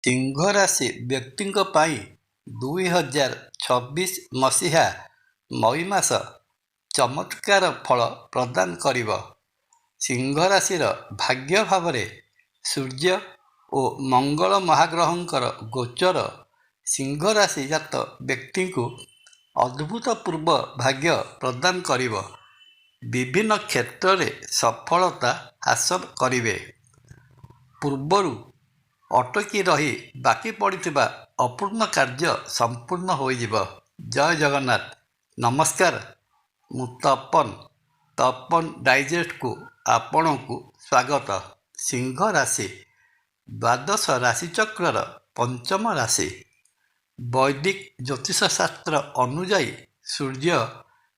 ସିଂହ ରାଶି ବ୍ୟକ୍ତିଙ୍କ ପାଇଁ 2026 ମସିହା ମଇ ମାସ ଚମତ୍କାର ଫଳ ପ୍ରଦାନ କରିବ। ସିଂହ ରାଶିର ଭାଗ୍ୟ ଭାବରେ ସୂର୍ଯ୍ୟ ଓ ମଙ୍ଗଳ ମହାଗ୍ରହଙ୍କର ଗୋଚର ସିଂହ ରାଶି ଜାତ ବ୍ୟକ୍ତିଙ୍କୁ ଅଦ୍ଭୁତପୂର୍ବ ଭାଗ୍ୟ ପ୍ରଦାନ କରିବ। ବିଭିନ୍ନ କ୍ଷେତ୍ରରେ ସଫଳତା ହାସଲ କରିବେ। ପୂର୍ବରୁ ଅଟକି ରହି ବାକି ପଡ଼ିଥିବା ଅପୂର୍ଣ୍ଣ କାର୍ଯ୍ୟ ସମ୍ପୂର୍ଣ୍ଣ ହୋଇଯିବ। ଜୟ ଜଗନ୍ନାଥ। ନମସ୍କାର, ମୁଁ ତପନ ଡାଇଜେଷ୍ଟକୁ ଆପଣଙ୍କୁ ସ୍ୱାଗତ। ସିଂହ ରାଶି ଦ୍ୱାଦଶ ରାଶିଚକ୍ରର ପଞ୍ଚମ ରାଶି। ବୈଦିକ ଜ୍ୟୋତିଷଶାସ୍ତ୍ର ଅନୁଯାୟୀ ସୂର୍ଯ୍ୟ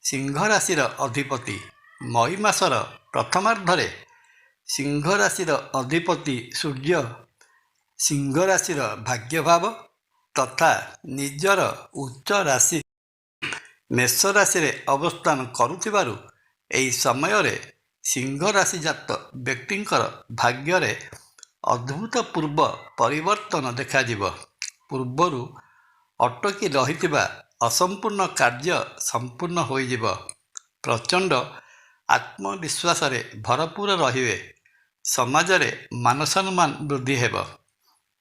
ସିଂହ ରାଶିର ଅଧିପତି। ମଇ ମାସର ପ୍ରଥମାର୍ଦ୍ଧରେ ସିଂହ ରାଶିର ଅଧିପତି ସୂର୍ଯ୍ୟ ସିଂହ ରାଶିର ଭାଗ୍ୟଭାବ ତଥା ନିଜର ଉଚ୍ଚ ରାଶି ମେଷ ରାଶିରେ ଅବସ୍ଥାନ କରୁଥିବାରୁ ଏହି ସମୟରେ ସିଂହ ରାଶି ଜାତ ବ୍ୟକ୍ତିଙ୍କର ଭାଗ୍ୟରେ ଅଦ୍ଭୁତପୂର୍ବ ପରିବର୍ତ୍ତନ ଦେଖାଯିବ। ପୂର୍ବରୁ ଅଟକି ରହିଥିବା ଅସମ୍ପୂର୍ଣ୍ଣ କାର୍ଯ୍ୟ ସମ୍ପୂର୍ଣ୍ଣ ହୋଇଯିବ। ପ୍ରଚଣ୍ଡ ଆତ୍ମବିଶ୍ୱାସରେ ଭରପୂର ରହିବେ। ସମାଜରେ ମାନସମ୍ମାନ ବୃଦ୍ଧି ହେବ।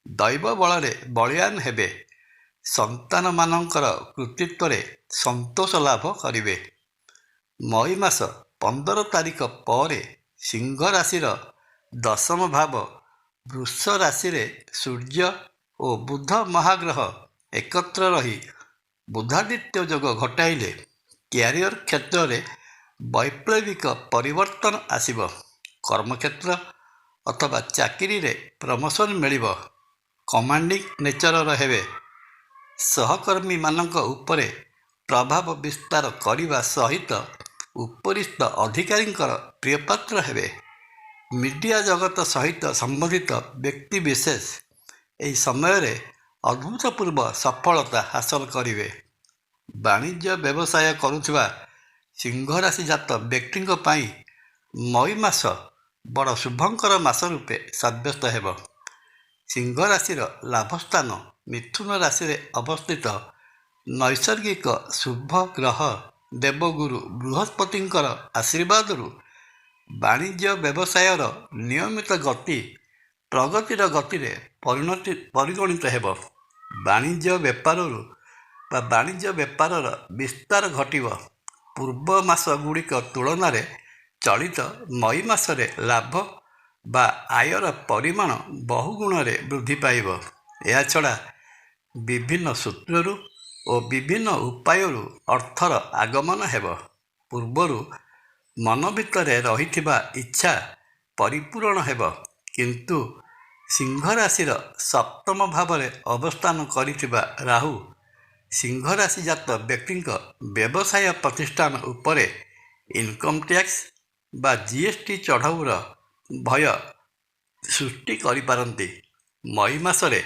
ଦୈବ ବଳରେ ବଳୀୟାନ ହେବେ। ସନ୍ତାନମାନଙ୍କର କୃତିତ୍ୱରେ ସନ୍ତୋଷ ଲାଭ କରିବେ। ମଇ ମାସ 15 ତାରିଖ ପରେ ସିଂହ ରାଶିର ଦଶମ ଭାବ ବୃଷ ରାଶିରେ ସୂର୍ଯ୍ୟ ଓ ବୁଧ ମହାଗ୍ରହ ଏକତ୍ର ରହି ବୁଧାଦିତ୍ୟ ଯୋଗ ଘଟାଇଲେ କ୍ୟାରିୟର କ୍ଷେତ୍ରରେ ବୈପ୍ଳବିକ ପରିବର୍ତ୍ତନ ଆସିବ। କର୍ମକ୍ଷେତ୍ର ଅଥବା ଚାକିରିରେ ପ୍ରମୋସନ୍ ମିଳିବ। କମାଣ୍ଡିଂ ନେଚରର ହେବେ। ସହକର୍ମୀମାନଙ୍କ ଉପରେ ପ୍ରଭାବ ବିସ୍ତାର କରିବା ସହିତ ଉପରିସ୍ଥ ଅଧିକାରୀଙ୍କର ପ୍ରିୟପାତ୍ର ହେବେ। ମିଡ଼ିଆ ଜଗତ ସହିତ ସମ୍ବନ୍ଧିତ ବ୍ୟକ୍ତିବିଶେଷ ଏହି ସମୟରେ ଅଦ୍ଭୁତପୂର୍ବ ସଫଳତା ହାସଲ କରିବେ। ବାଣିଜ୍ୟ ବ୍ୟବସାୟ କରୁଥିବା ସିଂହ ରାଶି ଜାତ ବ୍ୟକ୍ତିଙ୍କ ପାଇଁ ମଇ ମାସ ବଡ଼ ଶୁଭଙ୍କର ମାସ ରୂପେ ସାବ୍ୟସ୍ତ ହେବ। ସିଂହ ରାଶିର ଲାଭସ୍ଥାନ ମିଥୁନ ରାଶିରେ ଅବସ୍ଥିତ ନୈସର୍ଗିକ ଶୁଭ ଗ୍ରହ ଦେବଗୁରୁ ବୃହସ୍ପତିଙ୍କର ଆଶୀର୍ବାଦରୁ ବାଣିଜ୍ୟ ବ୍ୟବସାୟର ନିୟମିତ ଗତି ପ୍ରଗତିର ଗତିରେ ପରିଗଣିତ ହେବ। ବାଣିଜ୍ୟ ବେପାରର ବିସ୍ତାର ଘଟିବ। ପୂର୍ବ ମାସଗୁଡ଼ିକ ତୁଳନାରେ ଚଳିତ ମଇ ମାସରେ ଲାଭ ବା ଆୟର ପରିମାଣ ବହୁଗୁଣରେ ବୃଦ୍ଧି ପାଇବ। ଏହାଛଡ଼ା ବିଭିନ୍ନ ସୂତ୍ରରୁ ଓ ବିଭିନ୍ନ ଉପାୟରୁ ଅର୍ଥର ଆଗମନ ହେବ। ପୂର୍ବରୁ ମନ ଭିତରେ ରହିଥିବା ଇଚ୍ଛା ପରିପୂରଣ ହେବ। କିନ୍ତୁ ସିଂହ ରାଶିର ସପ୍ତମ ଭାବରେ ଅବସ୍ଥାନ କରିଥିବା ରାହୁ ସିଂହ ରାଶି ଜାତ ବ୍ୟକ୍ତିଙ୍କ ବ୍ୟବସାୟ ପ୍ରତିଷ୍ଠାନ ଉପରେ ଇନକମ୍ ଟ୍ୟାକ୍ସ ବା GST ଚଢ଼ଉର ଭୟ ସୃଷ୍ଟି କରିପାରନ୍ତି। ମଇ ମାସରେ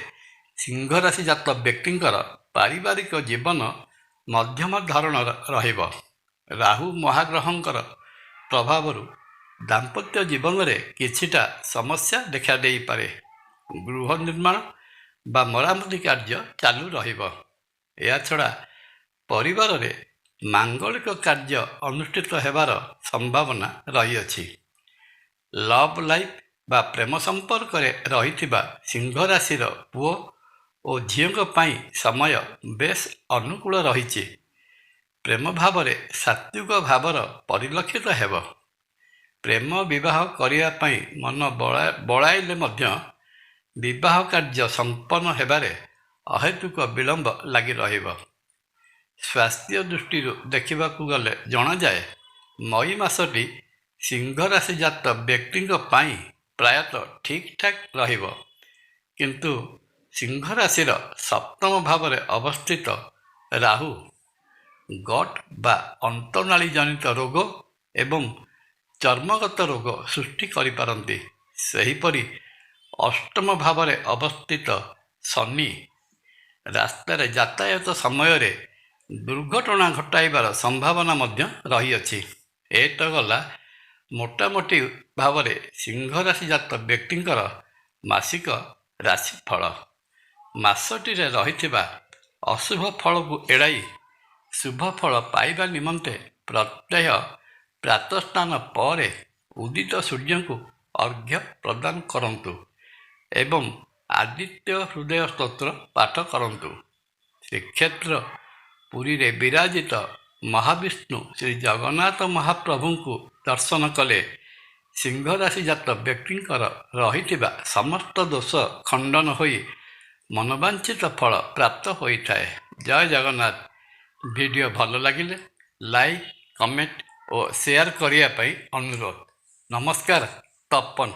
ସିଂହ ରାଶି ଜାତ ବ୍ୟକ୍ତିଙ୍କର ପାରିବାରିକ ଜୀବନ ମଧ୍ୟମ ଧରଣର ରହିବ। ରାହୁ ମହାଗ୍ରହଙ୍କର ପ୍ରଭାବରୁ ଦାମ୍ପତ୍ୟ ଜୀବନରେ କିଛିଟା ସମସ୍ୟା ଦେଖାଦେଇପାରେ। ଗୃହ ନିର୍ମାଣ ବା ମରାମତି କାର୍ଯ୍ୟ ଚାଲୁ ରହିବ। ଏହାଛଡ଼ା ପରିବାରରେ ମାଙ୍ଗଳିକ କାର୍ଯ୍ୟ ଅନୁଷ୍ଠିତ ହେବାର ସମ୍ଭାବନା ରହିଅଛି। ଲଭ୍ ଲାଇଫ୍ ବା ପ୍ରେମ ସମ୍ପର୍କରେ ରହିଥିବା ସିଂହ ରାଶିର ପୁଅ ଓ ଝିଅଙ୍କ ପାଇଁ ସମୟ ବେଶ୍ ଅନୁକୂଳ ରହିଛି। ପ୍ରେମ ଭାବରେ ସାତ୍ତ୍ୱିକ ଭାବର ପରିଲକ୍ଷିତ ହେବ। ପ୍ରେମ ବିବାହ କରିବା ପାଇଁ ମନ ବଳାଇଲେ ମଧ୍ୟ ବିବାହ କାର୍ଯ୍ୟ ସମ୍ପନ୍ନ ହେବାରେ ଅହେତୁକ ବିଳମ୍ବ ଲାଗି ରହିବ। ସ୍ୱାସ୍ଥ୍ୟ ଦୃଷ୍ଟିରୁ ଦେଖିବାକୁ ଗଲେ ଜଣାଯାଏ ମଇ ମାସଟି ସିଂହ ରାଶି ଜାତ ବ୍ୟକ୍ତିଙ୍କ ପାଇଁ ପ୍ରାୟତଃ ଠିକ୍ ଠାକ୍ ରହିବ। କିନ୍ତୁ ସିଂହ ରାଶିର ସପ୍ତମ ଭାବରେ ଅବସ୍ଥିତ ରାହୁ ଗଟ୍ ବା ଅନ୍ତନାଳୀ ଜନିତ ରୋଗ ଏବଂ ଚର୍ମଗତ ରୋଗ ସୃଷ୍ଟି କରିପାରନ୍ତି। ସେହିପରି ଅଷ୍ଟମ ଭାବରେ ଅବସ୍ଥିତ ଶନି ରାସ୍ତାରେ ଯାତାୟାତ ସମୟରେ ଦୁର୍ଘଟଣା ଘଟାଇବାର ସମ୍ଭାବନା ମଧ୍ୟ ରହିଅଛି। ଏତ ଗଲା ମୋଟାମୋଟି ଭାବରେ ସିଂହ ରାଶି ଜାତ ବ୍ୟକ୍ତିଙ୍କର ମାସିକ ରାଶିଫଳ। ମାସଟିରେ ରହିଥିବା ଅଶୁଭ ଫଳକୁ ଏଡ଼ାଇ ଶୁଭ ଫଳ ପାଇବା ନିମନ୍ତେ ପ୍ରତ୍ୟହ ପ୍ରାତଃସ୍ନାନ ପରେ ଉଦିତ ସୂର୍ଯ୍ୟଙ୍କୁ ଅର୍ଘ୍ୟ ପ୍ରଦାନ କରନ୍ତୁ ଏବଂ ଆଦିତ୍ୟ ହୃଦୟ ସ୍ତୋତ୍ର ପାଠ କରନ୍ତୁ। ଶ୍ରୀକ୍ଷେତ୍ର ପୁରୀରେ ବିରାଜିତ ମହାବିଷ୍ଣୁ ଶ୍ରୀ ଜଗନ୍ନାଥ ମହାପ୍ରଭୁଙ୍କୁ ଦର୍ଶନ କଲେ ସିଂହ ରାଶିଜାତ ବ୍ୟକ୍ତିଙ୍କର ରହିଥିବା ସମସ୍ତ ଦୋଷ ଖଣ୍ଡନ ହୋଇ ମନୋବାଞ୍ଛିତ ଫଳ ପ୍ରାପ୍ତ ହୋଇଥାଏ। ଜୟ ଜଗନ୍ନାଥ। ଭିଡ଼ିଓ ଭଲ ଲାଗିଲେ ଲାଇକ୍, କମେଣ୍ଟ ଓ ସେୟାର କରିବା ପାଇଁ ଅନୁରୋଧ। ନମସ୍କାର। ତପନ।